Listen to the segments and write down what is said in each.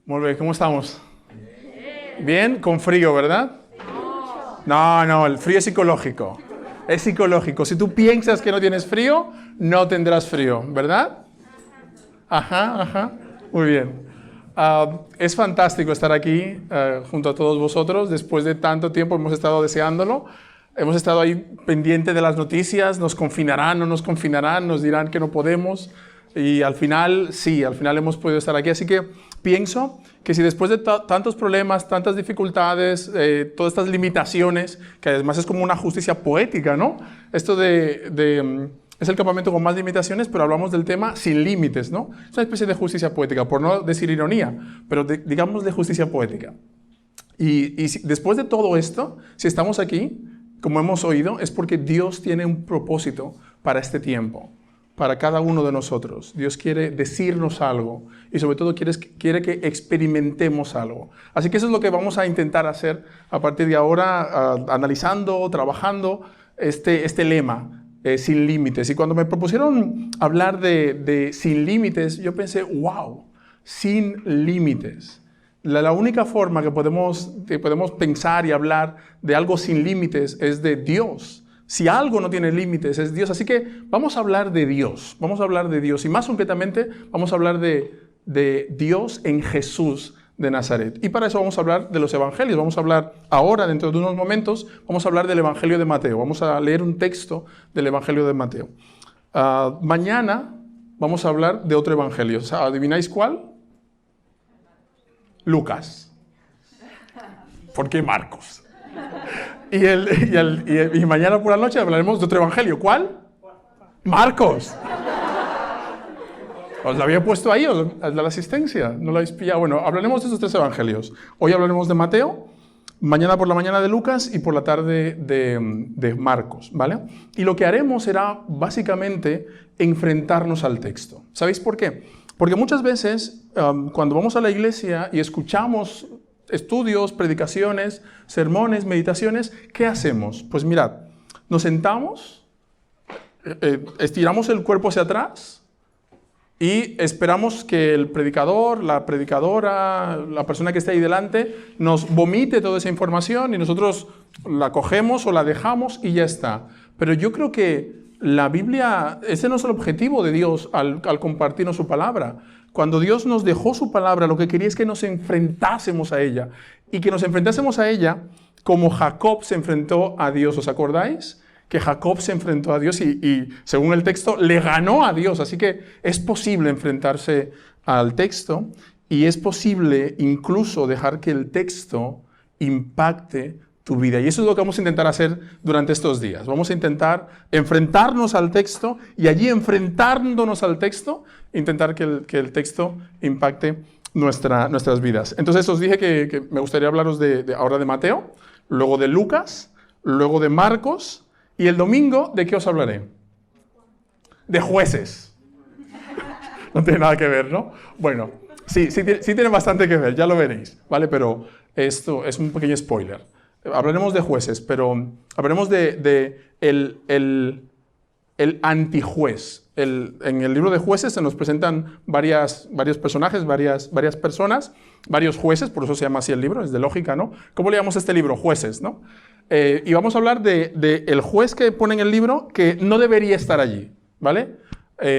Muy bien, ¿cómo estamos? Bien, con frío, ¿verdad? No, el frío es psicológico. Es psicológico. Si tú piensas que no tienes frío, no tendrás frío, ¿verdad? Ajá. Muy bien. Es fantástico estar aquí junto a todos vosotros. Después de tanto tiempo hemos estado deseándolo. Hemos estado ahí pendiente de las noticias. Nos confinarán, no nos confinarán, nos dirán que no podemos. Y al final, sí, al final hemos podido estar aquí. Así que pienso que si después de tantos problemas, tantas dificultades, todas estas limitaciones, que además es como una justicia poética, ¿no? Esto es el campamento con más limitaciones, pero hablamos del tema sin límites, ¿no? Es una especie de justicia poética, por no decir ironía, pero digamos de justicia poética. Y después de todo esto, si estamos aquí, como hemos oído, es porque Dios tiene un propósito para este tiempo, para cada uno de nosotros. Dios quiere decirnos algo y sobre todo quiere que experimentemos algo. Así que eso es lo que vamos a intentar hacer a partir de ahora, analizando, trabajando este lema, sin límites. Y cuando me propusieron hablar de sin límites, yo pensé, wow, sin límites. La única forma que podemos pensar y hablar de algo sin límites es de Dios. Si algo no tiene límites es Dios. Así que vamos a hablar de Dios. Vamos a hablar de Dios. Y más concretamente vamos a hablar de Dios en Jesús de Nazaret. Y para eso vamos a hablar de los evangelios. Vamos a hablar ahora, dentro de unos momentos, vamos a hablar del Evangelio de Mateo. Vamos a leer un texto del Evangelio de Mateo. Mañana vamos a hablar de otro evangelio. ¿Adivináis cuál? Lucas. ¿Por qué Marcos? Y mañana por la noche hablaremos de otro evangelio. ¿Cuál? Marcos. ¿Os la había puesto ahí, o de la asistencia? ¿No lo habéis pillado? Bueno, hablaremos de estos tres evangelios. Hoy hablaremos de Mateo, mañana por la mañana de Lucas y por la tarde de Marcos, ¿vale? Y lo que haremos será básicamente enfrentarnos al texto. ¿Sabéis por qué? Porque muchas veces cuando vamos a la iglesia y escuchamos estudios, predicaciones, sermones, meditaciones, ¿qué hacemos? Pues mirad, nos sentamos, estiramos el cuerpo hacia atrás y esperamos que el predicador, la predicadora, la persona que está ahí delante nos vomite toda esa información y nosotros la cogemos o la dejamos y ya está. Pero yo creo que la Biblia, ese no es el objetivo de Dios al compartirnos su palabra. Cuando Dios nos dejó su palabra, lo que quería es que nos enfrentásemos a ella. Y que nos enfrentásemos a ella como Jacob se enfrentó a Dios. ¿Os acordáis? Que Jacob se enfrentó a Dios y según el texto, le ganó a Dios. Así que es posible enfrentarse al texto y es posible incluso dejar que el texto impacte tu vida. Y eso es lo que vamos a intentar hacer durante estos días. Vamos a intentar enfrentarnos al texto y allí enfrentándonos al texto, intentar que el texto impacte nuestras vidas. Entonces os dije que me gustaría hablaros ahora de Mateo, luego de Lucas, luego de Marcos y el domingo, ¿de qué os hablaré? De jueces. No tiene nada que ver, ¿no? Bueno, sí tiene bastante que ver, ya lo veréis, ¿vale? Pero esto es un pequeño spoiler. Hablaremos de jueces, pero hablaremos de el antijuez. En el libro de jueces se nos presentan varios personajes, varias personas, varios jueces, por eso se llama así el libro, es de lógica, ¿no? ¿Cómo le llamamos a este libro? Jueces, ¿no? Y vamos a hablar el juez que pone en el libro que no debería estar allí, ¿vale?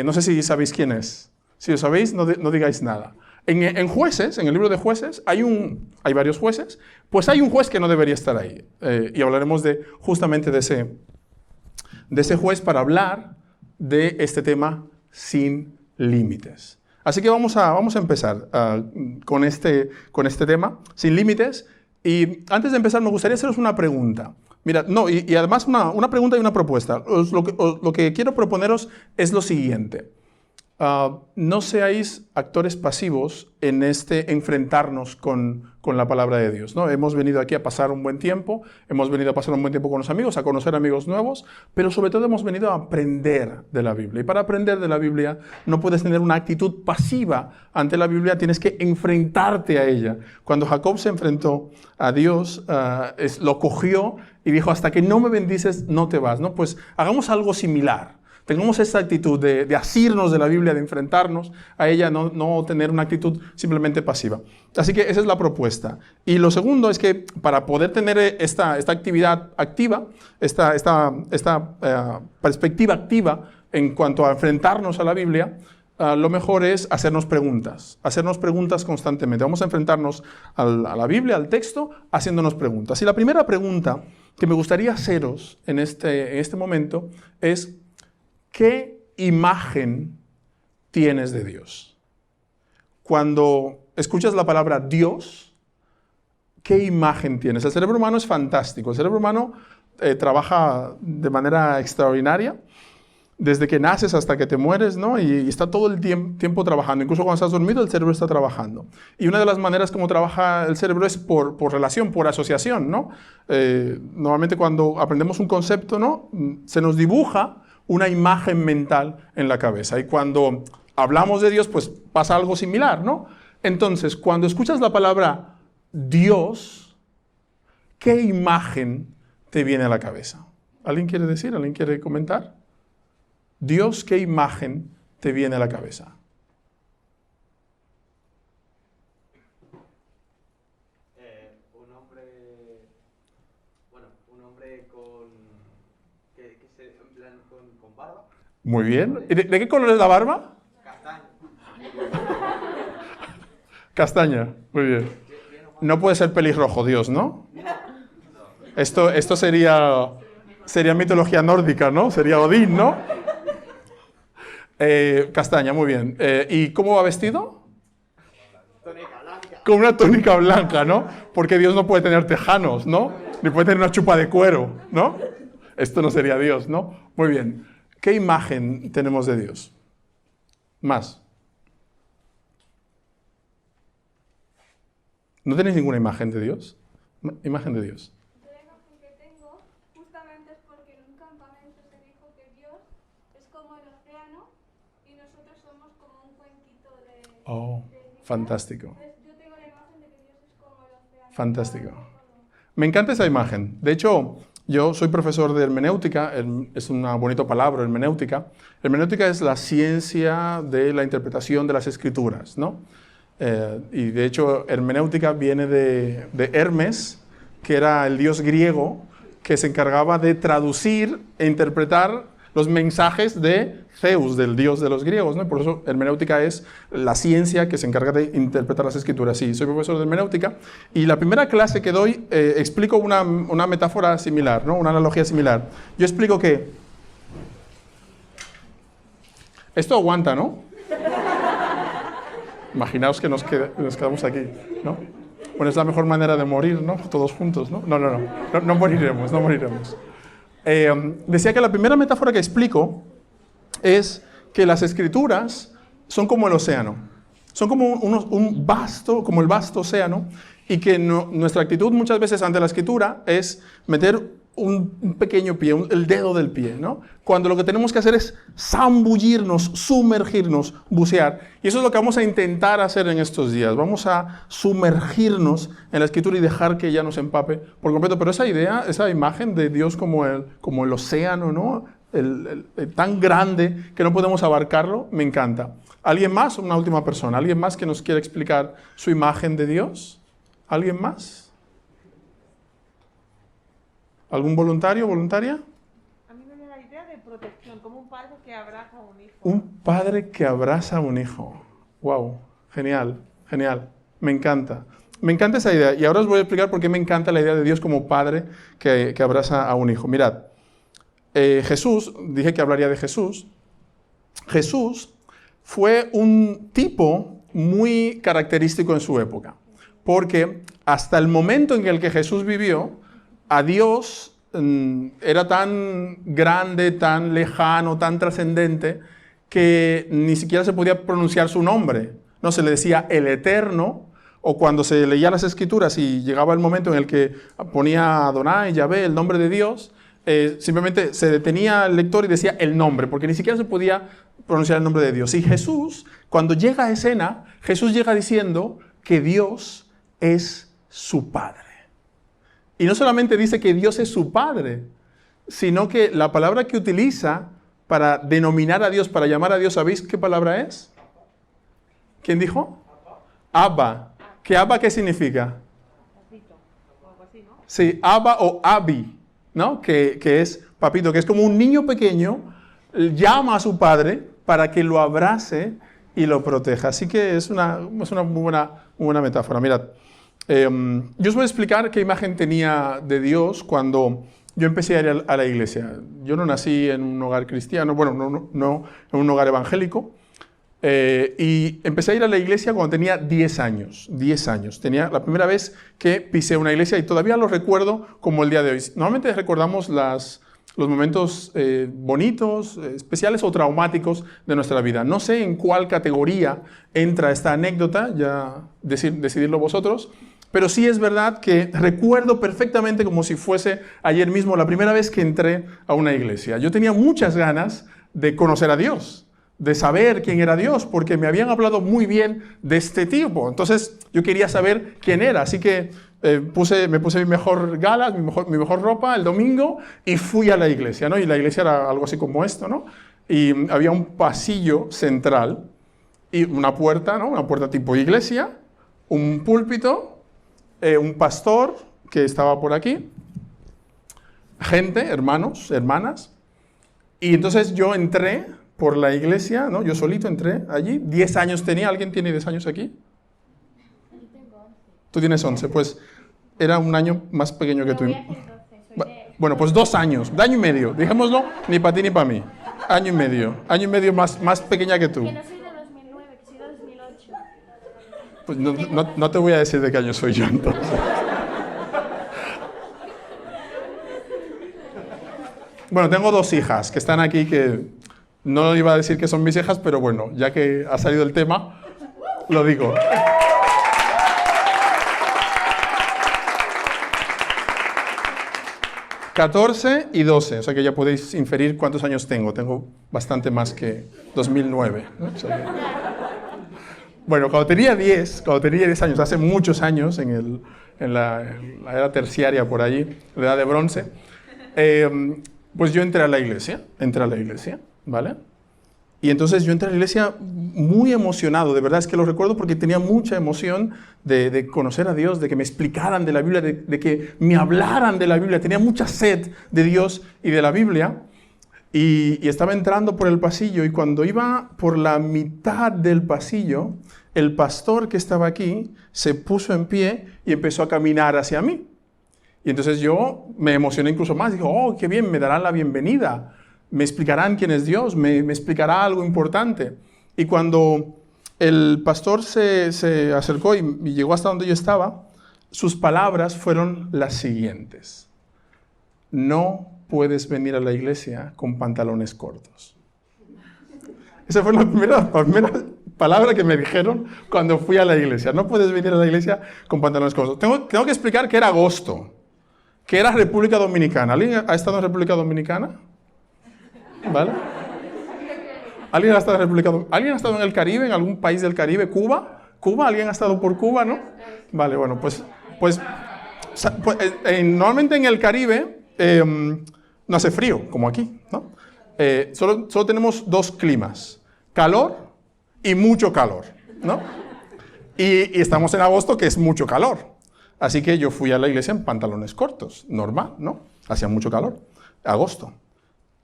No sé si sabéis quién es. Si lo sabéis, no digáis nada. En jueces, en el libro de jueces, hay varios jueces, pues hay un juez que no debería estar ahí. Y hablaremos justamente de ese juez para hablar de este tema sin límites. Así que vamos a empezar con este tema, sin límites. Y antes de empezar me gustaría haceros una pregunta. Mira, y además una pregunta y una propuesta. Lo que quiero proponeros es lo siguiente. No seáis actores pasivos en enfrentarnos con la palabra de Dios, ¿no? Hemos venido aquí a pasar un buen tiempo, hemos venido a pasar un buen tiempo con los amigos, a conocer amigos nuevos, pero sobre todo hemos venido a aprender de la Biblia. Y para aprender de la Biblia no puedes tener una actitud pasiva ante la Biblia, tienes que enfrentarte a ella. Cuando Jacob se enfrentó a Dios, lo cogió y dijo, hasta que no me bendices, no te vas, ¿no? Pues hagamos algo similar. Tengamos esta actitud de asirnos de la Biblia, de enfrentarnos a ella, no tener una actitud simplemente pasiva. Así que esa es la propuesta. Y lo segundo es que para poder tener esta actividad activa, esta perspectiva activa en cuanto a enfrentarnos a la Biblia, lo mejor es hacernos preguntas constantemente. Vamos a enfrentarnos a la Biblia, al texto, haciéndonos preguntas. Y la primera pregunta que me gustaría haceros en este momento es: ¿qué imagen tienes de Dios? Cuando escuchas la palabra Dios, ¿qué imagen tienes? El cerebro humano es fantástico. El cerebro humano trabaja de manera extraordinaria. Desde que naces hasta que te mueres, ¿no? Y está todo el tiempo trabajando. Incluso cuando estás dormido, el cerebro está trabajando. Y una de las maneras como trabaja el cerebro es por relación, por asociación, ¿no? Normalmente cuando aprendemos un concepto, ¿no? Se nos dibuja una imagen mental en la cabeza. Y cuando hablamos de Dios, pues pasa algo similar, ¿no? Entonces, cuando escuchas la palabra Dios, ¿qué imagen te viene a la cabeza? ¿Alguien quiere decir? ¿Alguien quiere comentar? Dios, ¿qué imagen te viene a la cabeza? Un hombre en plan con barba. Muy bien. ¿Y de qué color es la barba? Castaño. Castaña, muy bien. No puede ser pelirrojo Dios, ¿no? Esto sería mitología nórdica, ¿no? Sería Odín, ¿no? Castaña, muy bien. ¿Y cómo va vestido? Tónica blanca. Con una túnica blanca, ¿no? Porque Dios no puede tener tejanos, ¿no? Ni puede tener una chupa de cuero, ¿no? Esto no sería Dios, ¿no? Muy bien. ¿Qué imagen tenemos de Dios? Más. ¿No tenéis ninguna imagen de Dios? Imagen de Dios. La imagen que tengo justamente es porque en un campamento se dijo que Dios es como el océano y nosotros somos como un cuenquito de... Oh, fantástico. Entonces, yo tengo la imagen de que Dios es como el océano. Fantástico. Me encanta esa imagen. De hecho, yo soy profesor de hermenéutica, es una bonita palabra, hermenéutica. Hermenéutica es la ciencia de la interpretación de las escrituras, ¿no? Y de hecho, hermenéutica viene de Hermes, que era el dios griego que se encargaba de traducir e interpretar los mensajes de Zeus, del dios de los griegos, ¿no? Por eso hermenéutica es la ciencia que se encarga de interpretar las escrituras. Sí, soy profesor de hermenéutica y la primera clase que doy explico una metáfora similar, ¿no? Una analogía similar. Yo explico que esto aguanta, ¿no? Imaginaos que nos quedamos aquí, ¿no? Bueno, es la mejor manera de morir, ¿no? Todos juntos, ¿no? No moriremos. Decía que la primera metáfora que explico es que las escrituras son como el océano. Son como como el vasto océano, y que nuestra actitud muchas veces ante la escritura es meter un pequeño pie, el dedo del pie, ¿no? Cuando lo que tenemos que hacer es zambullirnos, sumergirnos, bucear. Y eso es lo que vamos a intentar hacer en estos días. Vamos a sumergirnos en la escritura y dejar que ella nos empape por completo. Pero esa idea, esa imagen de Dios como el océano, ¿no? El tan grande que no podemos abarcarlo, me encanta. ¿Alguien más? Una última persona. ¿Alguien más que nos quiera explicar su imagen de Dios? ¿Alguien más? ¿Algún voluntario, voluntaria? A mí me da la idea de protección, como un padre que abraza a un hijo. Un padre que abraza a un hijo. ¡Wow! Genial, genial. Me encanta. Me encanta esa idea. Y ahora os voy a explicar por qué me encanta la idea de Dios como padre que abraza a un hijo. Mirad, Jesús, dije que hablaría de Jesús. Jesús fue un tipo muy característico en su época. Porque hasta el momento en el que Jesús vivió, a Dios era tan grande, tan lejano, tan trascendente, que ni siquiera se podía pronunciar su nombre. No se le decía el Eterno, o cuando se leía las Escrituras y llegaba el momento en el que ponía Adonai, Yahvé, el nombre de Dios, simplemente se detenía el lector y decía el nombre, porque ni siquiera se podía pronunciar el nombre de Dios. Y Jesús, cuando llega a escena, Jesús llega diciendo que Dios es su Padre. Y no solamente dice que Dios es su Padre, sino que la palabra que utiliza para denominar a Dios, para llamar a Dios, ¿sabéis qué palabra es? ¿Quién dijo? Abba. ¿Abba qué significa? Papito, o algo así, ¿no? Sí, Abba o Abi, ¿no? Que es papito, que es como un niño pequeño, llama a su padre para que lo abrace y lo proteja. Así que es una muy buena metáfora. Mirad, yo os voy a explicar qué imagen tenía de Dios cuando yo empecé a ir a la iglesia. Yo no nací en un hogar cristiano, bueno, no en un hogar evangélico, y empecé a ir a la iglesia cuando tenía 10 años. 10 años. Tenía la primera vez que pisé una iglesia y todavía lo recuerdo como el día de hoy. Normalmente recordamos los momentos bonitos, especiales o traumáticos de nuestra vida. No sé en cuál categoría entra esta anécdota, ya decidirlo vosotros, pero sí es verdad que recuerdo perfectamente como si fuese ayer mismo la primera vez que entré a una iglesia. Yo tenía muchas ganas de conocer a Dios, de saber quién era Dios, porque me habían hablado muy bien de este tipo. Entonces yo quería saber quién era, así que me puse mi mejor gala, mi mejor ropa el domingo y fui a la iglesia, ¿no? Y la iglesia era algo así como esto, ¿no? Y había un pasillo central y una puerta, ¿no? Una puerta tipo iglesia, un púlpito, un pastor que estaba por aquí, gente, hermanos, hermanas, y entonces yo entré por la iglesia, ¿no? Yo solito entré allí, 10 años tenía. ¿Alguien tiene 10 años aquí? Yo tengo 11. Tú tienes 11, pues era un año más pequeño que tú. Voy a hacer 12, soy de... Bueno, pues 2 años, de año y medio, dejémoslo, ni para ti ni para mí. Año y medio más pequeña que tú. Que no soy de 2009, que soy de 2008. Pues no te voy a decir de qué año soy yo entonces. Bueno, tengo 2 hijas que están aquí que no iba a decir que son mis hijas, pero bueno, ya que ha salido el tema, lo digo. ...14 y 12, o sea que ya podéis inferir cuántos años tengo. Tengo bastante más que 2009, ¿no? O sea que... Bueno, cuando tenía 10 años, hace muchos años, en la era terciaria por allí, la edad de bronce, pues yo entré a la iglesia, ¿vale? Y entonces yo entré a la iglesia muy emocionado, de verdad es que lo recuerdo porque tenía mucha emoción de conocer a Dios, de que me explicaran de la Biblia, de que me hablaran de la Biblia, tenía mucha sed de Dios y de la Biblia. Y estaba entrando por el pasillo y cuando iba por la mitad del pasillo, el pastor que estaba aquí se puso en pie y empezó a caminar hacia mí. Y entonces yo me emocioné incluso más, digo, oh, qué bien, me darán la bienvenida, me explicarán quién es Dios, me explicará algo importante. Y cuando el pastor se acercó y llegó hasta donde yo estaba, sus palabras fueron las siguientes: no puedes venir a la iglesia con pantalones cortos. Esa fue la primera palabra que me dijeron cuando fui a la iglesia. No puedes venir a la iglesia con pantalones cortos. Tengo que explicar que era agosto, que era República Dominicana. ¿Alguien ha estado en República Dominicana? ¿Vale? ¿Alguien ha estado en el Caribe, en algún país del Caribe? ¿Cuba? ¿Alguien ha estado por Cuba, no? Vale, bueno, pues normalmente en el Caribe no hace frío, como aquí, ¿no? Solo tenemos 2 climas, calor y mucho calor, ¿no? Y estamos en agosto, que es mucho calor. Así que yo fui a la iglesia en pantalones cortos, normal, ¿no? Hacía mucho calor, agosto.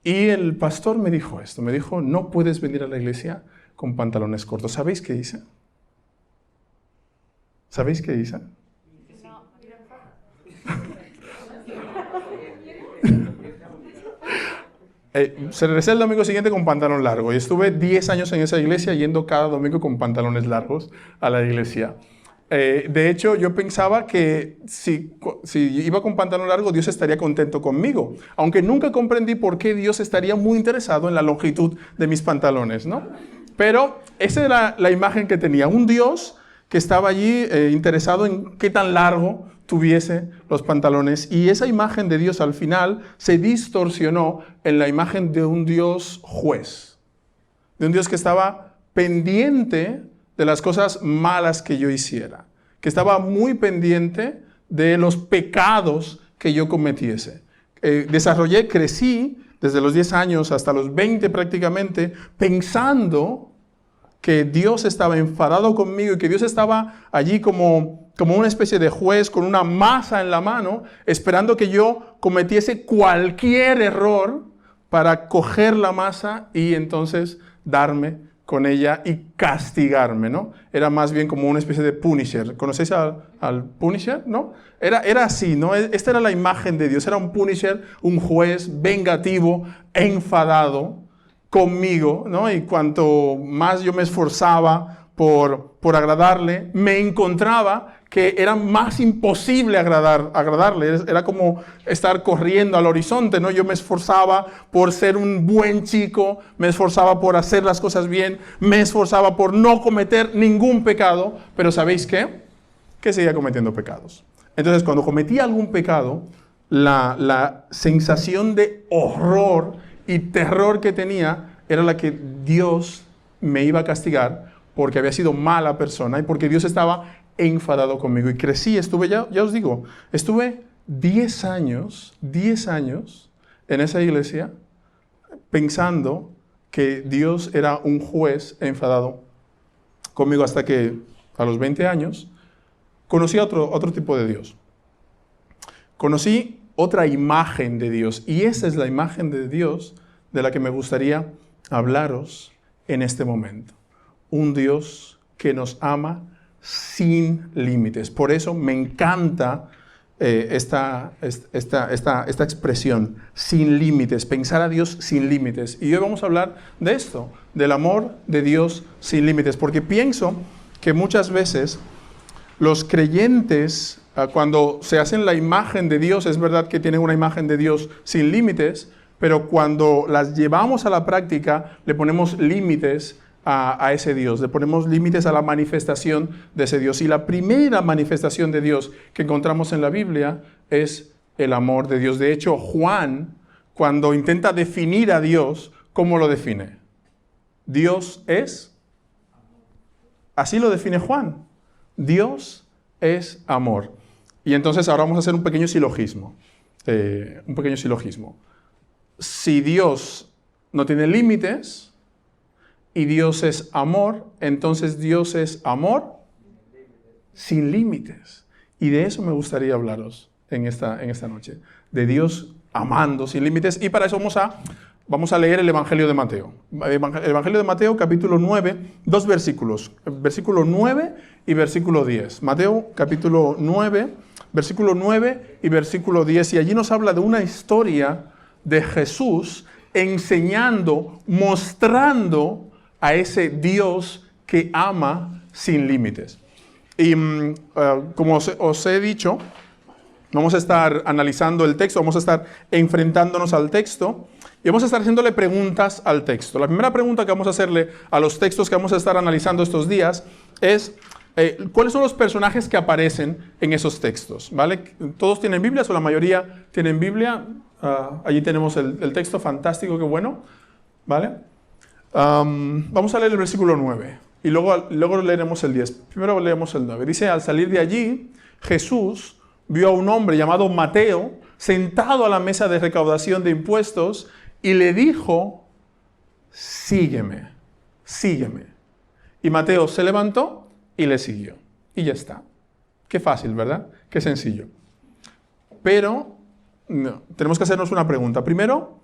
Y el pastor me dijo esto, me dijo, no puedes venir a la iglesia con pantalones cortos. ¿Sabéis qué hice? ¿Sabéis qué hice? Regresé el domingo siguiente con pantalón largo y estuve 10 años en esa iglesia yendo cada domingo con pantalones largos a la iglesia. De hecho, yo pensaba que si iba con pantalón largo, Dios estaría contento conmigo, aunque nunca comprendí por qué Dios estaría muy interesado en la longitud de mis pantalones, ¿no? Pero esa era la imagen que tenía, un Dios que estaba allí interesado en qué tan largo tuviese los pantalones, y esa imagen de Dios al final se distorsionó en la imagen de un Dios juez, de un Dios que estaba pendiente de las cosas malas que yo hiciera, que estaba muy pendiente de los pecados que yo cometiese. Crecí desde los 10 años hasta los 20 prácticamente, pensando que Dios estaba enfadado conmigo y que Dios estaba allí como una especie de juez con una masa en la mano, esperando que yo cometiese cualquier error para coger la masa y entonces darme con ella y castigarme, ¿no? Era más bien como una especie de Punisher. ¿Conocéis al Punisher? ¿No? Era así, ¿no? Esta era la imagen de Dios. Era un Punisher, un juez vengativo, enfadado conmigo, ¿no? Y cuanto más yo me esforzaba por agradarle, me encontraba que era más imposible agradarle. Era como estar corriendo al horizonte, ¿no? Yo me esforzaba por ser un buen chico, me esforzaba por hacer las cosas bien, me esforzaba por no cometer ningún pecado, pero ¿sabéis qué? Que seguía cometiendo pecados. Entonces, cuando cometía algún pecado, la sensación de horror y terror que tenía era la que Dios me iba a castigar porque había sido mala persona y porque Dios estaba enfadado conmigo. Y crecí, ya os digo, estuve 10 años en esa iglesia pensando que Dios era un juez enfadado conmigo hasta que a los 20 años conocí otro tipo de Dios. Conocí otra imagen de Dios y esa es la imagen de Dios de la que me gustaría hablaros en este momento. Un Dios que nos ama sin límites. Por eso me encanta esta expresión, sin límites, pensar a Dios sin límites. Y hoy vamos a hablar de esto, del amor de Dios sin límites, porque pienso que muchas veces los creyentes, cuando se hacen la imagen de Dios, es verdad que tienen una imagen de Dios sin límites, pero cuando las llevamos a la práctica, le ponemos límites a ese Dios, le ponemos límites a la manifestación de ese Dios. Y la primera manifestación de Dios que encontramos en la Biblia es el amor de Dios. De hecho, Juan, cuando intenta definir a Dios, ¿cómo lo define? Dios es, así lo define Juan, Dios es amor. Y entonces ahora vamos a hacer un pequeño silogismo. Si Dios no tiene límites y Dios es amor, entonces Dios es amor sin límites. Y de eso me gustaría hablaros en esta noche. De Dios amando sin límites. Y para eso vamos a leer el Evangelio de Mateo. El Evangelio de Mateo, capítulo 9, 2 versículos. Versículo 9 y versículo 10. Mateo, capítulo 9, versículo 9 y versículo 10. Y allí nos habla de una historia de Jesús enseñando, mostrando a ese Dios que ama sin límites. Y como os he dicho, vamos a estar analizando el texto, vamos a estar enfrentándonos al texto y vamos a estar haciéndole preguntas al texto. La primera pregunta que vamos a hacerle a los textos que vamos a estar analizando estos días es ¿cuáles son los personajes que aparecen en esos textos? ¿Vale? ¿Todos tienen Biblias o la mayoría tienen Biblia? Allí tenemos el texto, fantástico, qué bueno. ¿Vale? Vamos a leer el versículo 9 y luego leeremos el 10. Primero leemos el 9. Dice, al salir de allí, Jesús vio a un hombre llamado Mateo sentado a la mesa de recaudación de impuestos y le dijo, sígueme, sígueme. Y Mateo se levantó y le siguió. Y ya está. Qué fácil, ¿verdad? Qué sencillo. Pero no, tenemos que hacernos una pregunta. Primero,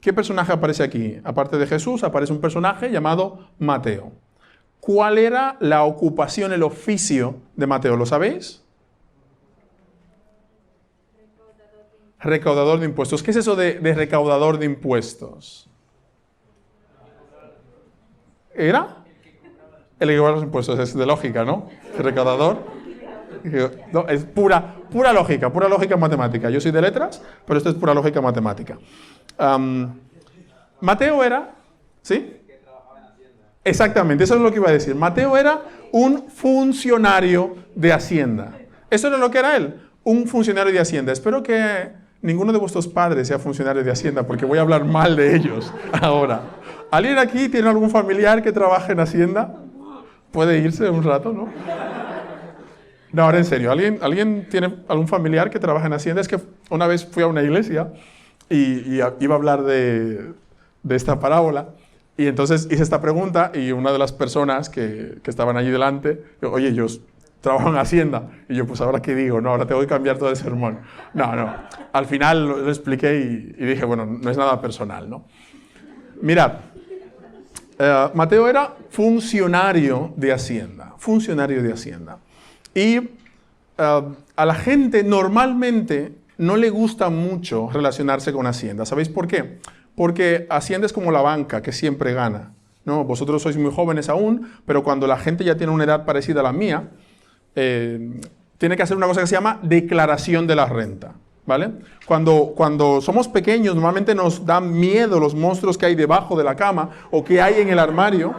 ¿qué personaje aparece aquí? Aparte de Jesús, aparece un personaje llamado Mateo. ¿Cuál era la ocupación, el oficio de Mateo? ¿Lo sabéis? Recaudador de impuestos. ¿Qué es eso de recaudador de impuestos? ¿Era? El que cobra los impuestos. Es de lógica, ¿no? El recaudador. No, es pura lógica matemática. Yo soy de letras, pero esto es pura lógica matemática. Mateo era, ¿sí? Exactamente, eso es lo que iba a decir. Mateo era un funcionario de Hacienda. Eso era lo que era él, un funcionario de Hacienda. Espero que ninguno de vuestros padres sea funcionario de Hacienda, porque voy a hablar mal de ellos ahora. ¿Alguien aquí tiene algún familiar que trabaje en Hacienda? Puede irse un rato, ¿no? No, ahora en serio, ¿alguien tiene algún familiar que trabaja en Hacienda? Es que una vez fui a una iglesia iba a hablar de esta parábola. Y entonces hice esta pregunta y una de las personas que estaban allí delante, oye, yo trabajo en Hacienda. Y yo, pues, ¿ahora qué digo? No, ahora tengo que cambiar todo el sermón. No. Al final lo expliqué y dije, bueno, no es nada personal, ¿no? Mirad, Mateo era funcionario de Hacienda. Funcionario de Hacienda. Y a la gente normalmente no le gusta mucho relacionarse con Hacienda. ¿Sabéis por qué? Porque Hacienda es como la banca, que siempre gana, ¿no? Vosotros sois muy jóvenes aún, pero cuando la gente ya tiene una edad parecida a la mía, tiene que hacer una cosa que se llama declaración de la renta, ¿vale? Cuando somos pequeños, normalmente nos dan miedo los monstruos que hay debajo de la cama o que hay en el armario,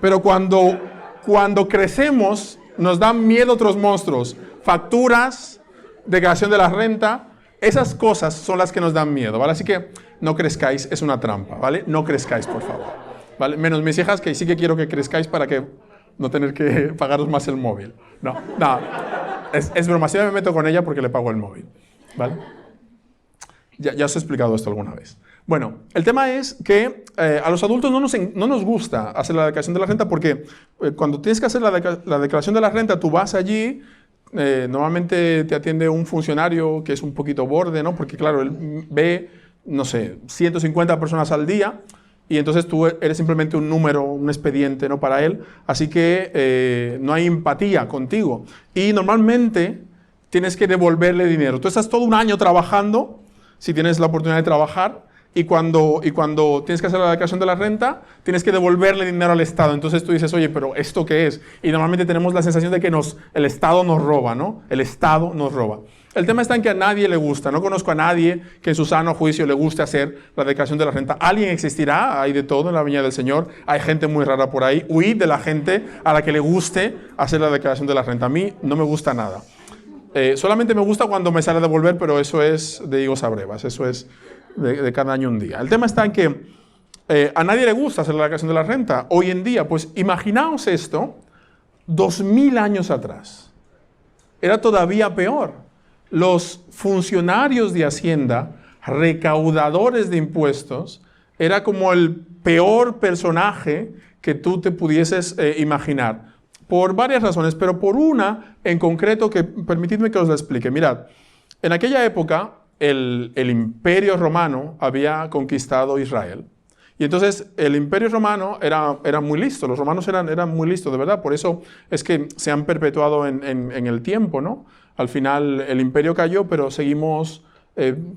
pero cuando crecemos, nos dan miedo otros monstruos, facturas, declaración de la renta. Esas cosas son las que nos dan miedo, ¿vale? Así que no crezcáis, es una trampa, ¿vale? No crezcáis, por favor, ¿vale? Menos mis hijas, que sí que quiero que crezcáis para que no tener que pagaros más el móvil. No, es broma, siempre me meto con ella porque le pago el móvil, ¿vale? Ya os he explicado esto alguna vez. Bueno, el tema es que a los adultos no nos gusta hacer la declaración de la renta porque cuando tienes que hacer la declaración de la renta, tú vas allí. Normalmente te atiende un funcionario que es un poquito borde, ¿no? Porque claro, él ve, no sé, 150 personas al día y entonces tú eres simplemente un número, un expediente, ¿no? Para él, así que no hay empatía contigo y normalmente tienes que devolverle dinero. Tú estás todo un año trabajando, si tienes la oportunidad de trabajar, y cuando tienes que hacer la declaración de la renta, tienes que devolverle dinero al Estado. Entonces tú dices, oye, pero ¿esto qué es? Y normalmente tenemos la sensación de que el Estado nos roba, ¿no? El Estado nos roba. El tema está en que a nadie le gusta. No conozco a nadie que en su sano juicio le guste hacer la declaración de la renta. Alguien existirá, hay de todo en la viña del Señor. Hay gente muy rara por ahí. Huid de la gente a la que le guste hacer la declaración de la renta. A mí no me gusta nada. Solamente me gusta cuando me sale a devolver, pero eso es de higos a brevas. Eso es de cada año un día. El tema está en que a nadie le gusta hacer la declaración de la renta. Hoy en día, pues imaginaos esto, 2000 años atrás. Era todavía peor. Los funcionarios de Hacienda, recaudadores de impuestos, era como el peor personaje que tú te pudieses imaginar. Por varias razones, pero por una en concreto que permitidme que os la explique. Mirad, en aquella época el Imperio Romano había conquistado Israel. Y entonces el Imperio Romano era muy listo, los romanos eran muy listos, de verdad, por eso es que se han perpetuado en el tiempo, ¿no? Al final el imperio cayó, pero seguimos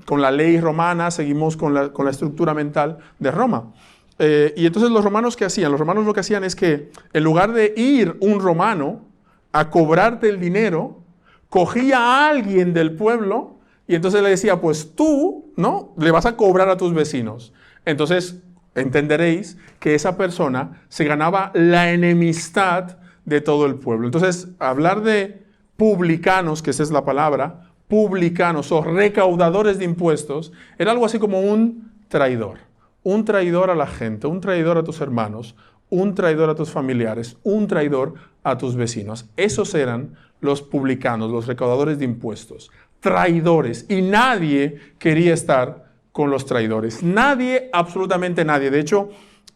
con la ley romana, seguimos con la estructura mental de Roma. Y entonces los romanos, ¿qué hacían? Los romanos lo que hacían es que en lugar de ir un romano a cobrarte el dinero, cogía a alguien del pueblo y entonces le decía, pues tú, ¿no? Le vas a cobrar a tus vecinos. Entonces entenderéis que esa persona se ganaba la enemistad de todo el pueblo. Entonces, hablar de publicanos, que esa es la palabra, publicanos o recaudadores de impuestos, era algo así como un traidor a la gente, un traidor a tus hermanos, un traidor a tus familiares, un traidor a tus vecinos. Esos eran los publicanos, los recaudadores de impuestos, traidores, y nadie quería estar con los traidores. Nadie, absolutamente nadie. De hecho,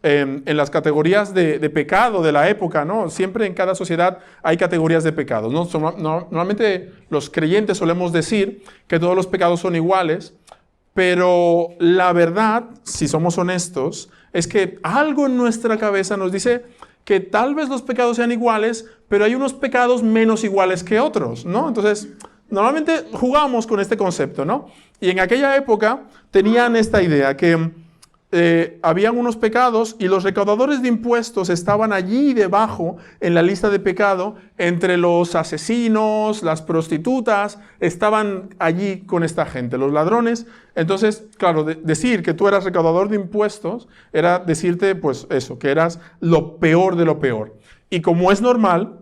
en las categorías de pecado de la época, ¿no? Siempre en cada sociedad hay categorías de pecados, ¿no? Normalmente los creyentes solemos decir que todos los pecados son iguales, pero la verdad, si somos honestos, es que algo en nuestra cabeza nos dice que tal vez los pecados sean iguales, pero hay unos pecados menos iguales que otros, ¿no? Entonces, normalmente jugamos con este concepto, ¿no? Y en aquella época tenían esta idea que habían unos pecados y los recaudadores de impuestos estaban allí debajo en la lista de pecado, entre los asesinos, las prostitutas, estaban allí con esta gente, los ladrones. Entonces, claro, decir que tú eras recaudador de impuestos era decirte, pues eso, que eras lo peor de lo peor. Y como es normal,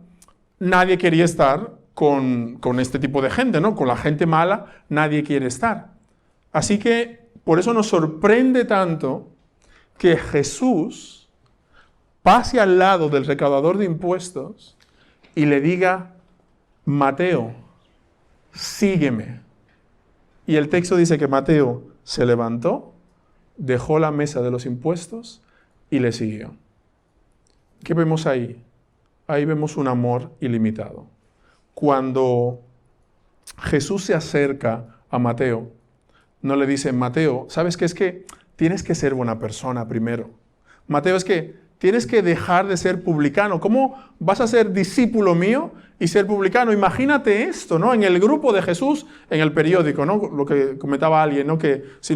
nadie quería estar con este tipo de gente, ¿no? Con la gente mala nadie quiere estar. Así que por eso nos sorprende tanto que Jesús pase al lado del recaudador de impuestos y le diga, Mateo, sígueme. Y el texto dice que Mateo se levantó, dejó la mesa de los impuestos y le siguió. ¿Qué vemos ahí? Ahí vemos un amor ilimitado. Cuando Jesús se acerca a Mateo, no le dice, Mateo, ¿sabes qué? Es que tienes que ser buena persona primero. Mateo, es que tienes que dejar de ser publicano. ¿Cómo vas a ser discípulo mío y ser publicano? Imagínate esto, ¿no? En el grupo de Jesús, en el periódico, ¿no? Lo que comentaba alguien, ¿no? Que si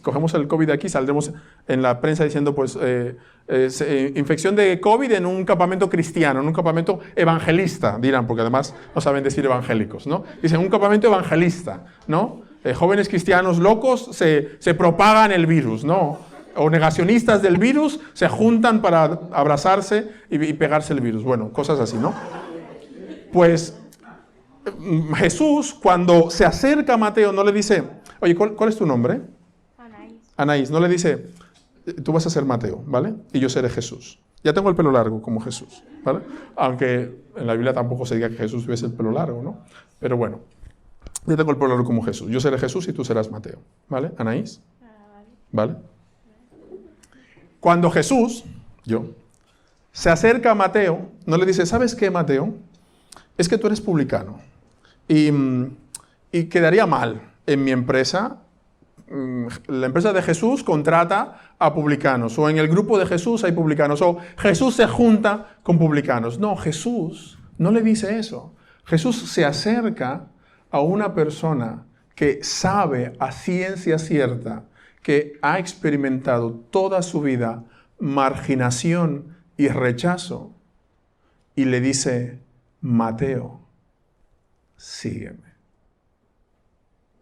cogemos el COVID aquí, saldremos en la prensa diciendo, pues, infección de COVID en un campamento cristiano, en un campamento evangelista, dirán, porque además no saben decir evangélicos, ¿no? Dicen un campamento evangelista, ¿no? Jóvenes cristianos locos se propagan el virus, ¿no? O negacionistas del virus se juntan para abrazarse y pegarse el virus. Bueno, cosas así, ¿no? Pues Jesús, cuando se acerca a Mateo, no le dice, oye, ¿cuál es tu nombre? Anaís. Anaís. No le dice, tú vas a ser Mateo, ¿vale? Y yo seré Jesús. Ya tengo el pelo largo como Jesús, ¿vale? Aunque en la Biblia tampoco se diga que Jesús tuviese el pelo largo, ¿no? Pero bueno, ya tengo el pelo largo como Jesús. Yo seré Jesús y tú serás Mateo, ¿vale? Anaís, ¿vale? Cuando Jesús, se acerca a Mateo, no le dice, ¿sabes qué, Mateo? Es que tú eres publicano y quedaría mal en mi empresa. La empresa de Jesús contrata a publicanos, o en el grupo de Jesús hay publicanos, o Jesús se junta con publicanos. No, Jesús no le dice eso. Jesús se acerca a una persona que sabe a ciencia cierta que ha experimentado toda su vida marginación y rechazo, y le dice, Mateo, sígueme.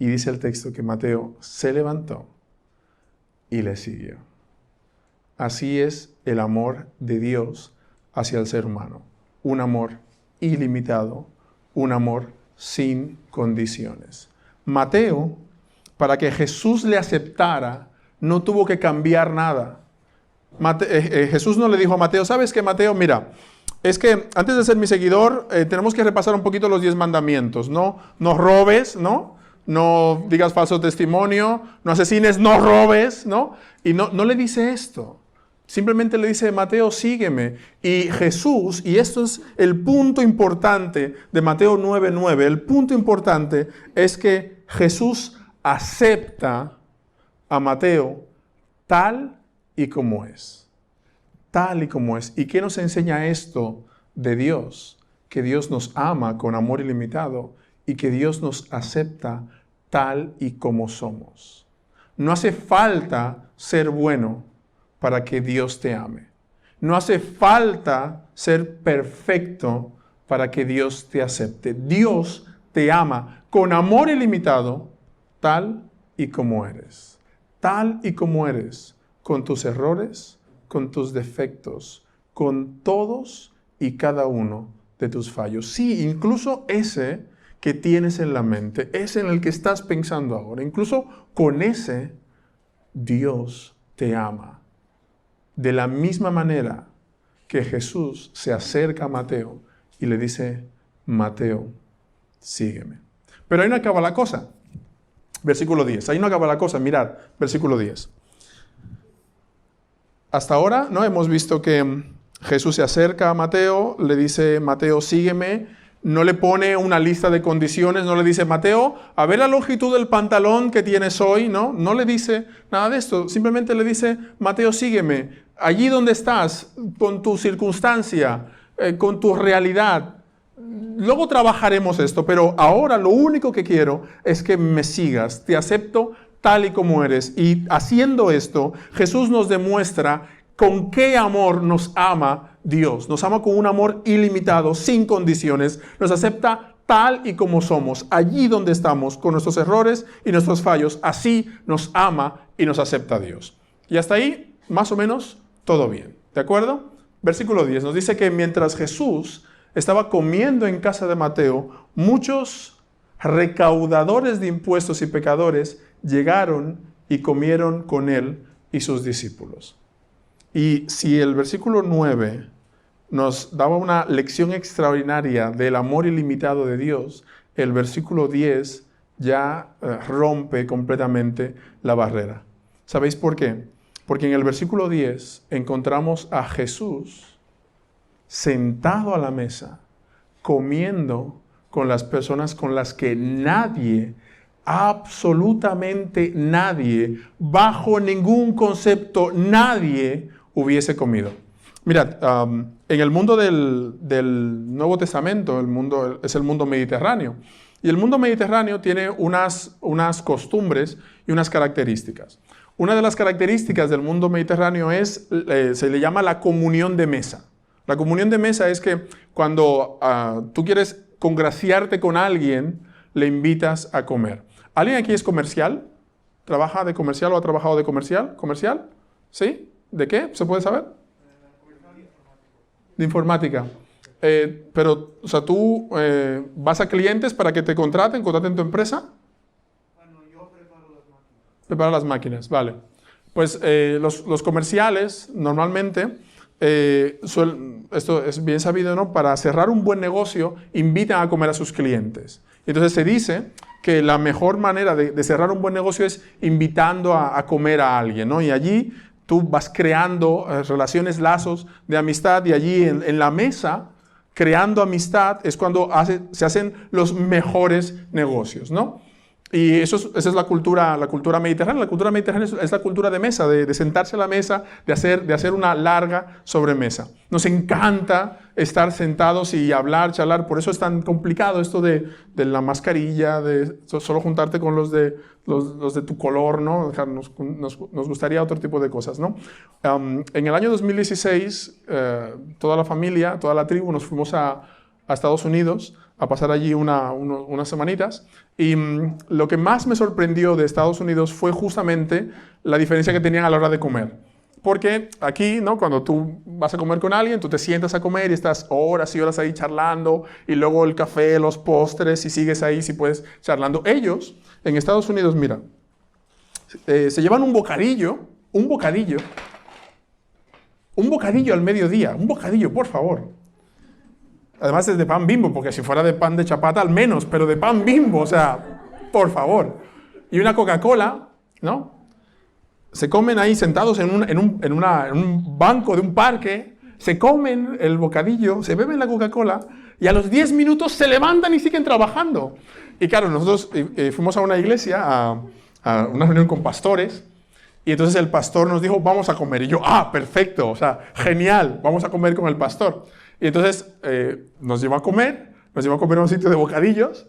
Y dice el texto que Mateo se levantó y le siguió. Así es el amor de Dios hacia el ser humano. Un amor ilimitado, un amor sin condiciones. Mateo, para que Jesús le aceptara, no tuvo que cambiar nada. Jesús no le dijo a Mateo, ¿sabes qué, Mateo? Mira, es que antes de ser mi seguidor, tenemos que repasar un poquito los 10 mandamientos. No robes, ¿no? No digas falso testimonio, no asesines, no robes, ¿no? Y no le dice esto. Simplemente le dice, Mateo, sígueme. Y Jesús, y esto es el punto importante de Mateo 9:9, el punto importante es que Jesús acepta a Mateo tal y como es. Tal y como es. ¿Y qué nos enseña esto de Dios? Que Dios nos ama con amor ilimitado y que Dios nos acepta tal y como somos. No hace falta ser bueno para que Dios te ame. No hace falta ser perfecto para que Dios te acepte. Dios te ama con amor ilimitado, tal y como eres. Tal y como eres, con tus errores, con tus defectos, con todos y cada uno de tus fallos. Sí, incluso ese que tienes en la mente, ese en el que estás pensando ahora, incluso con ese, Dios te ama. De la misma manera que Jesús se acerca a Mateo y le dice, Mateo, sígueme. Pero ahí no acaba la cosa. Versículo 10. Ahí no acaba la cosa. Mirad, versículo 10. Hasta ahora, ¿no? Hemos visto que Jesús se acerca a Mateo, le dice, Mateo, sígueme. No le pone una lista de condiciones, no le dice, Mateo, a ver la longitud del pantalón que tienes hoy, ¿no? No le dice nada de esto. Simplemente le dice, Mateo, sígueme. Allí donde estás, con tu circunstancia, con tu realidad. Luego trabajaremos esto, pero ahora lo único que quiero es que me sigas. Te acepto tal y como eres. Y haciendo esto, Jesús nos demuestra con qué amor nos ama Dios. Nos ama con un amor ilimitado, sin condiciones. Nos acepta tal y como somos, allí donde estamos, con nuestros errores y nuestros fallos. Así nos ama y nos acepta Dios. Y hasta ahí, más o menos, todo bien. ¿De acuerdo? Versículo 10 nos dice que mientras Jesús estaba comiendo en casa de Mateo, muchos recaudadores de impuestos y pecadores llegaron y comieron con él y sus discípulos. Y si el versículo 9 nos daba una lección extraordinaria del amor ilimitado de Dios, el versículo 10 ya rompe completamente la barrera. ¿Sabéis por qué? Porque en el versículo 10 encontramos a Jesús sentado a la mesa, comiendo con las personas con las que nadie, absolutamente nadie, bajo ningún concepto, nadie hubiese comido. Mirad, en el mundo del Nuevo Testamento, es el mundo mediterráneo. Y el mundo mediterráneo tiene unas costumbres y unas características. Una de las características del mundo mediterráneo se le llama la comunión de mesa. La comunión de mesa es que cuando tú quieres congraciarte con alguien, le invitas a comer. ¿Alguien aquí es comercial? ¿Trabaja de comercial o ha trabajado de comercial? ¿Comercial? ¿Sí? ¿De qué? ¿Se puede saber? De informática. Pero, o sea, ¿tú vas a clientes para que te contraten tu empresa? Bueno, yo preparo las máquinas. Prepara las máquinas, vale. Pues los comerciales normalmente, esto es bien sabido, ¿no? Para cerrar un buen negocio, invitan a comer a sus clientes. Entonces se dice que la mejor manera de cerrar un buen negocio es invitando a comer a alguien, ¿no? Y allí tú vas creando relaciones, lazos de amistad, y allí en la mesa, creando amistad, es cuando se hacen los mejores negocios, ¿no? Y esa es la cultura mediterránea. La cultura mediterránea es la cultura de mesa, de sentarse a la mesa, de hacer una larga sobremesa. Nos encanta estar sentados y hablar, charlar. Por eso es tan complicado esto de la mascarilla, de solo juntarte con los de tu color, ¿no? Nos gustaría otro tipo de cosas, ¿no? En el año 2016, toda la familia, toda la tribu, nos fuimos a Estados Unidos a pasar allí unas semanitas, y lo que más me sorprendió de Estados Unidos fue justamente la diferencia que tenían a la hora de comer. Porque aquí, ¿no? Cuando tú vas a comer con alguien, tú te sientas a comer y estás horas y horas ahí charlando, y luego el café, los postres, y sigues ahí si puedes charlando. Ellos, en Estados Unidos, mira, se llevan un bocadillo al mediodía, un bocadillo, por favor. Además es de pan Bimbo, porque si fuera de pan de chapata al menos, pero de pan Bimbo, o sea, por favor. Y una Coca-Cola, ¿no? Se comen ahí sentados en un banco de un parque, se comen el bocadillo, se beben la Coca-Cola, y a los 10 minutos se levantan y siguen trabajando. Y claro, nosotros fuimos a una iglesia, a una reunión con pastores, y entonces el pastor nos dijo, vamos a comer. Y yo, perfecto, o sea, genial, vamos a comer con el pastor. Y entonces nos llevó a comer a un sitio de bocadillos,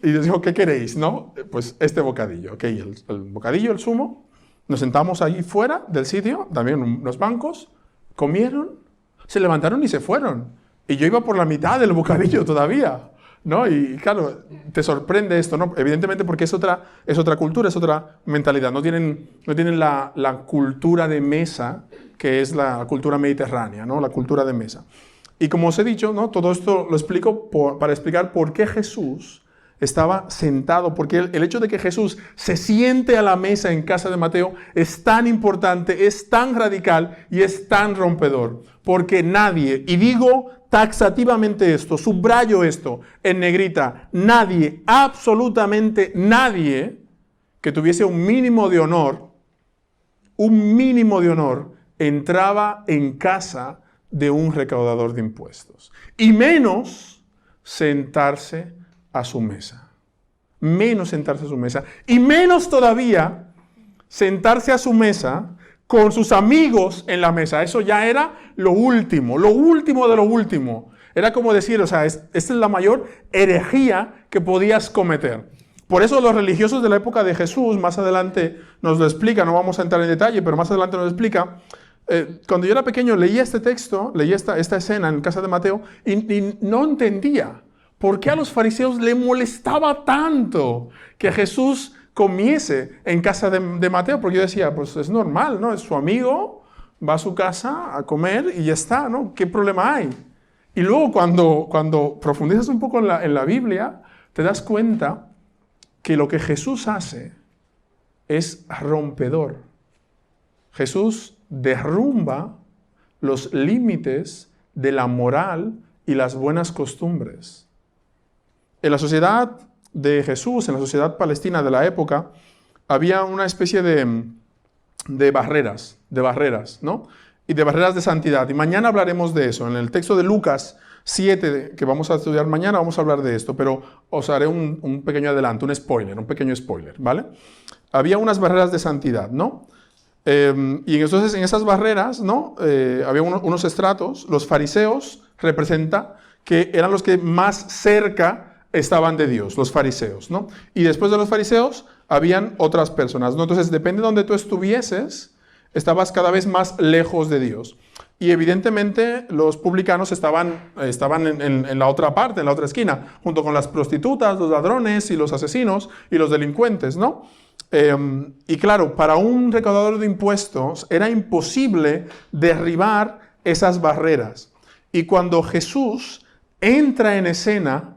y nos dijo, ¿qué queréis? ¿No? Pues este bocadillo, ok, el bocadillo, el zumo. Nos sentamos allí fuera del sitio, también unos bancos, comieron, se levantaron y se fueron. Y yo iba por la mitad del bocadillo todavía, ¿no? Y claro, te sorprende esto, ¿no? Evidentemente porque es otra cultura, es otra mentalidad. No tienen la cultura de mesa, que es la cultura mediterránea, ¿no? La cultura de mesa. Y como os he dicho, ¿no? Todo esto lo explico para explicar por qué Jesús estaba sentado, porque el hecho de que Jesús se siente a la mesa en casa de Mateo es tan importante, es tan radical y es tan rompedor, porque nadie, y digo taxativamente esto, subrayo esto en negrita, nadie, absolutamente nadie que tuviese un mínimo de honor, entraba en casa de un recaudador de impuestos, y menos sentarse a su mesa. Menos sentarse a su mesa. Y menos todavía sentarse a su mesa con sus amigos en la mesa. Eso ya era lo último de lo último. Era como decir, o sea, esta es la mayor herejía que podías cometer. Por eso los religiosos de la época de Jesús, más adelante nos lo explica, no vamos a entrar en detalle, pero más adelante nos explica. Cuando yo era pequeño leía este texto, leía esta escena en casa de Mateo y no entendía. ¿Por qué a los fariseos le molestaba tanto que Jesús comiese en casa de Mateo? Porque yo decía, pues es normal, ¿no? Es su amigo, va a su casa a comer y ya está, ¿no? ¿Qué problema hay? Y luego cuando profundizas un poco en la Biblia, te das cuenta que lo que Jesús hace es rompedor. Jesús derrumba los límites de la moral y las buenas costumbres. En la sociedad de Jesús, en la sociedad palestina de la época, había una especie de barreras, ¿no? Y de barreras de santidad. Y mañana hablaremos de eso. En el texto de Lucas 7, que vamos a estudiar mañana, vamos a hablar de esto, pero os haré un pequeño adelanto, un pequeño spoiler, ¿vale? Había unas barreras de santidad, ¿no? Y entonces en esas barreras, ¿no? Había unos estratos. Los fariseos representa que eran los que más cerca estaban de Dios, los fariseos, ¿no? Y después de los fariseos habían otras personas, ¿no? Entonces depende de donde tú estuvieses, estabas cada vez más lejos de Dios. Y evidentemente los publicanos estaban en la otra parte, en la otra esquina, junto con las prostitutas, los ladrones y los asesinos y los delincuentes, ¿no? Y claro, para un recaudador de impuestos era imposible derribar esas barreras. Y cuando Jesús entra en escena,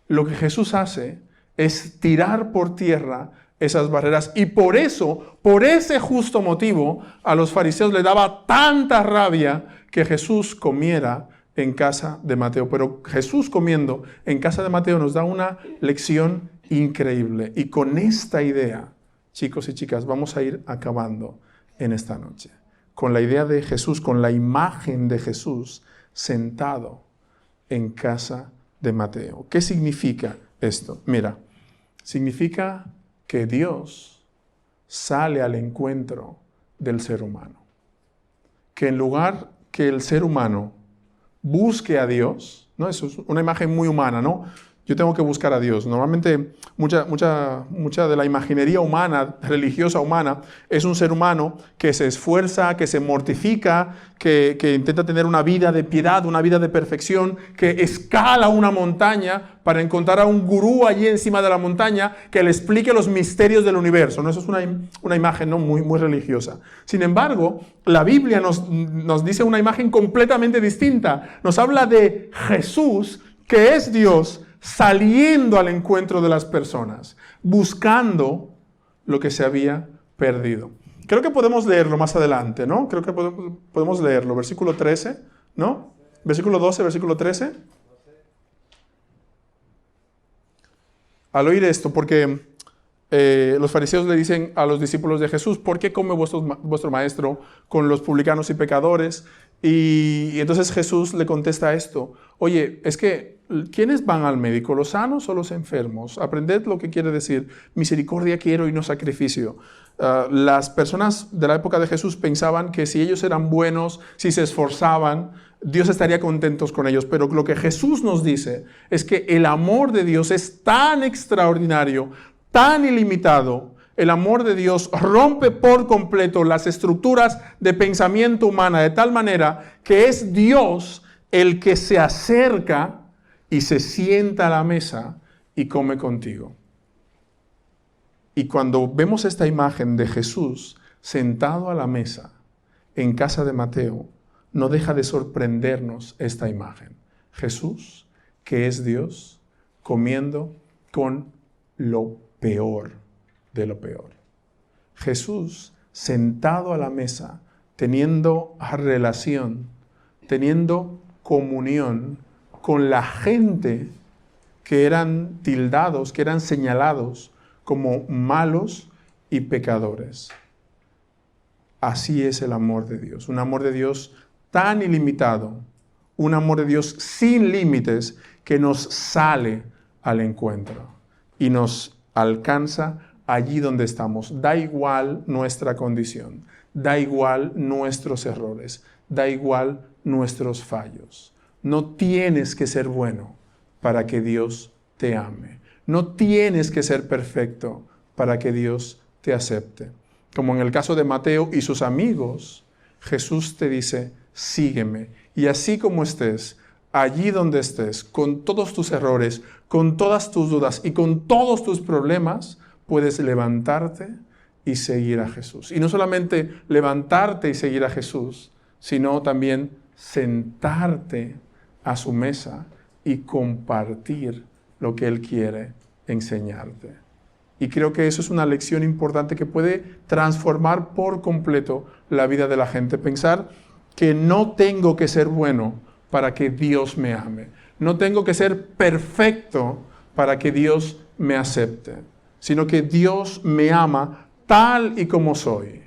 lo que Jesús hace es tirar por tierra esas barreras. Y por eso, por ese justo motivo, a los fariseos les daba tanta rabia que Jesús comiera en casa de Mateo. Pero Jesús comiendo en casa de Mateo nos da una lección increíble. Y con esta idea, chicos y chicas, vamos a ir acabando en esta noche. Con la idea de Jesús, con la imagen de Jesús sentado en casa de Mateo. ¿Qué significa esto? Mira, significa que Dios sale al encuentro del ser humano. Que en lugar que el ser humano busque a Dios, ¿no? Eso es una imagen muy humana, ¿no? Yo tengo que buscar a Dios. Normalmente mucha de la imaginería humana, religiosa humana, es un ser humano que se esfuerza, que se mortifica, que intenta tener una vida de piedad, una vida de perfección, que escala una montaña para encontrar a un gurú allí encima de la montaña que le explique los misterios del universo, ¿no? Eso es una imagen, ¿no? muy religiosa. Sin embargo, la Biblia nos dice una imagen completamente distinta. Nos habla de Jesús, que es Dios, saliendo al encuentro de las personas, buscando lo que se había perdido. Creo que podemos leerlo más adelante, ¿no? Creo que podemos leerlo. Versículo 13, ¿no? Versículo 12, versículo 13. Al oír esto, porque los fariseos le dicen a los discípulos de Jesús, ¿por qué come vuestro maestro con los publicanos y pecadores? Y entonces Jesús le contesta esto. Oye, es que ¿quiénes van al médico? ¿Los sanos o los enfermos? Aprended lo que quiere decir misericordia quiero y no sacrificio. Las personas de la época de Jesús pensaban que si ellos eran buenos, si se esforzaban, Dios estaría contento con ellos. Pero lo que Jesús nos dice es que el amor de Dios es tan extraordinario, tan ilimitado. El amor de Dios rompe por completo las estructuras de pensamiento humana de tal manera que es Dios el que se acerca y se sienta a la mesa y come contigo. Y cuando vemos esta imagen de Jesús sentado a la mesa en casa de Mateo, no deja de sorprendernos esta imagen. Jesús, que es Dios, comiendo con lo peor de lo peor. Jesús sentado a la mesa, teniendo relación, teniendo comunión con la gente que eran tildados, que eran señalados como malos y pecadores. Así es el amor de Dios, un amor de Dios tan ilimitado, un amor de Dios sin límites que nos sale al encuentro y nos alcanza allí donde estamos. Da igual nuestra condición, da igual nuestros errores, da igual nuestros fallos. No tienes que ser bueno para que Dios te ame. No tienes que ser perfecto para que Dios te acepte. Como en el caso de Mateo y sus amigos, Jesús te dice, sígueme. Y así como estés, allí donde estés, con todos tus errores, con todas tus dudas y con todos tus problemas, puedes levantarte y seguir a Jesús. Y no solamente levantarte y seguir a Jesús, sino también sentarte a su mesa y compartir lo que Él quiere enseñarte. Y creo que eso es una lección importante que puede transformar por completo la vida de la gente. Pensar que no tengo que ser bueno para que Dios me ame. No tengo que ser perfecto para que Dios me acepte, sino que Dios me ama tal y como soy.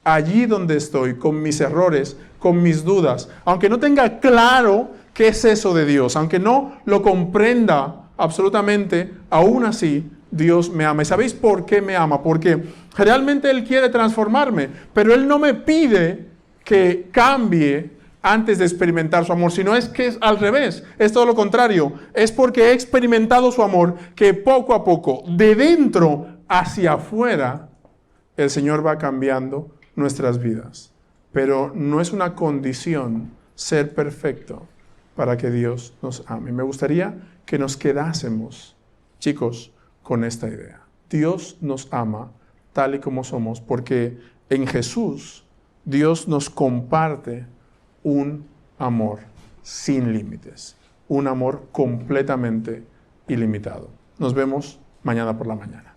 Allí donde estoy, con mis errores, con mis dudas, aunque no tenga claro qué es eso de Dios, aunque no lo comprenda absolutamente, aún así Dios me ama. ¿Y sabéis por qué me ama? Porque realmente Él quiere transformarme, pero Él no me pide que cambie antes de experimentar su amor, sino es que es al revés, es todo lo contrario. Es porque he experimentado su amor que poco a poco, de dentro hacia afuera, el Señor va cambiando nuestras vidas. Pero no es una condición ser perfecto para que Dios nos ame. Me gustaría que nos quedásemos, chicos, con esta idea. Dios nos ama tal y como somos, porque en Jesús Dios nos comparte un amor sin límites, un amor completamente ilimitado. Nos vemos mañana por la mañana.